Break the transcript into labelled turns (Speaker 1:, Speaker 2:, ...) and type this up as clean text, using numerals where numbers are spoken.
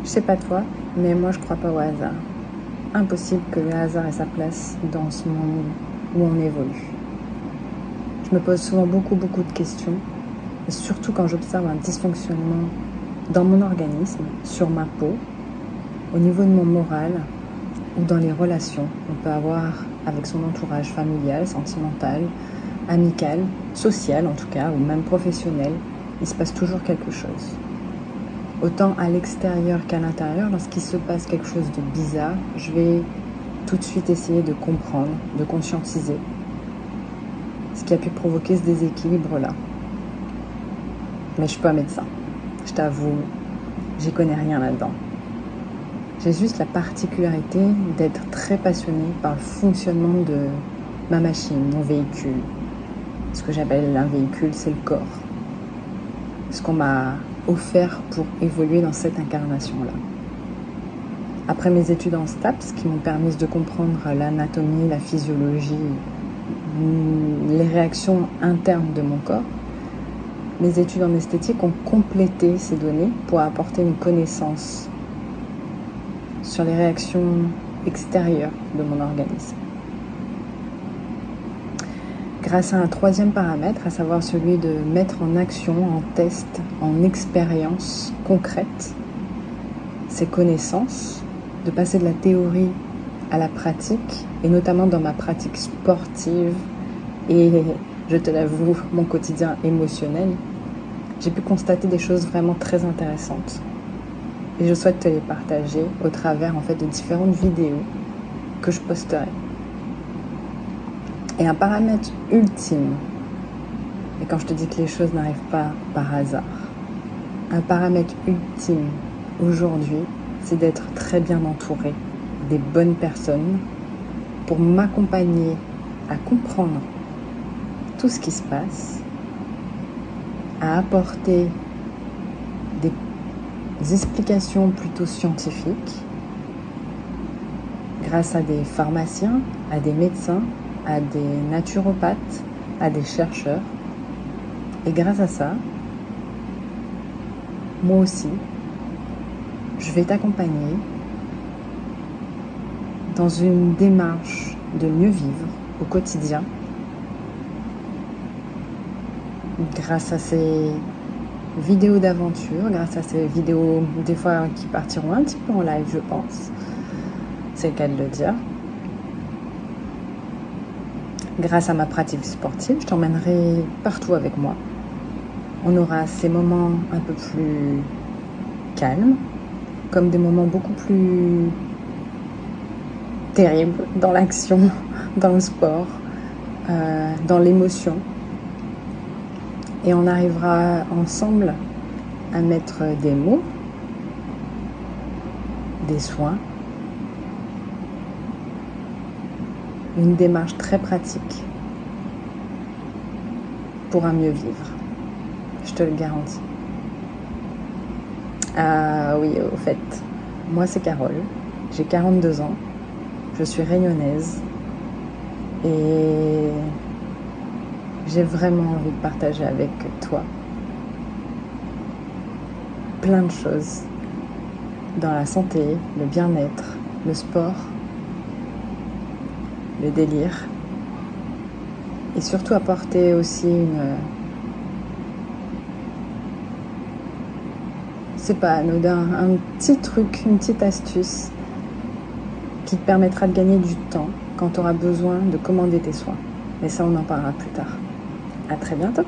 Speaker 1: Je sais pas toi, mais moi je crois pas au hasard. Impossible que le hasard ait sa place dans ce monde où on évolue. Je me pose souvent beaucoup de questions, et surtout quand j'observe un dysfonctionnement dans mon organisme, sur ma peau, au niveau de mon moral ou dans les relations qu'on peut avoir avec son entourage familial, sentimental, amical, social en tout cas, ou même professionnel. Il se passe toujours quelque chose. Autant à l'extérieur qu'à l'intérieur, lorsqu'il se passe quelque chose de bizarre, je vais tout de suite essayer de comprendre, de conscientiser ce qui a pu provoquer ce déséquilibre-là. Mais je suis pas médecin, je t'avoue, j'y connais rien là-dedans. J'ai juste la particularité d'être très passionnée par le fonctionnement de ma machine, mon véhicule. Ce que j'appelle un véhicule, c'est le corps. Ce qu'on m'a offert pour évoluer dans cette incarnation-là. Après mes études en STAPS, qui m'ont permis de comprendre l'anatomie, la physiologie, les réactions internes de mon corps, mes études en esthétique ont complété ces données pour apporter une connaissance sur les réactions extérieures de mon organisme. Grâce à un troisième paramètre, à savoir celui de mettre en action, en test, en expérience concrète, ces connaissances, de passer de la théorie à la pratique, et notamment dans ma pratique sportive et, je te l'avoue, mon quotidien émotionnel, j'ai pu constater des choses vraiment très intéressantes. Et je souhaite te les partager au travers en fait de différentes vidéos que je posterai. Et un paramètre ultime, et quand je te dis que les choses n'arrivent pas par hasard, un paramètre ultime aujourd'hui, c'est d'être très bien entouré des bonnes personnes pour m'accompagner à comprendre tout ce qui se passe, à apporter des explications plutôt scientifiques grâce à des pharmaciens, à des médecins, à des naturopathes, à des chercheurs. Et grâce à ça, moi aussi, je vais t'accompagner dans une démarche de mieux vivre au quotidien grâce à ces vidéos d'aventure, grâce à ces vidéos des fois qui partiront un petit peu en live, je pense. C'est le cas de le dire. Grâce à ma pratique sportive, je t'emmènerai partout avec moi. On aura ces moments un peu plus calmes, comme des moments beaucoup plus terribles dans l'action, dans le sport, dans l'émotion. Et on arrivera ensemble à mettre des mots, des soins, une démarche très pratique pour un mieux vivre. Je te le garantis. Ah oui, au fait, moi c'est Carole, j'ai 42 ans, je suis réunionnaise et j'ai vraiment envie de partager avec toi plein de choses dans la santé, le bien-être, le sport, le délire, et surtout apporter aussi c'est pas anodin, un petit truc, une petite astuce qui te permettra de gagner du temps quand tu auras besoin de commander tes soins. Mais ça, on en parlera plus tard. À très bientôt.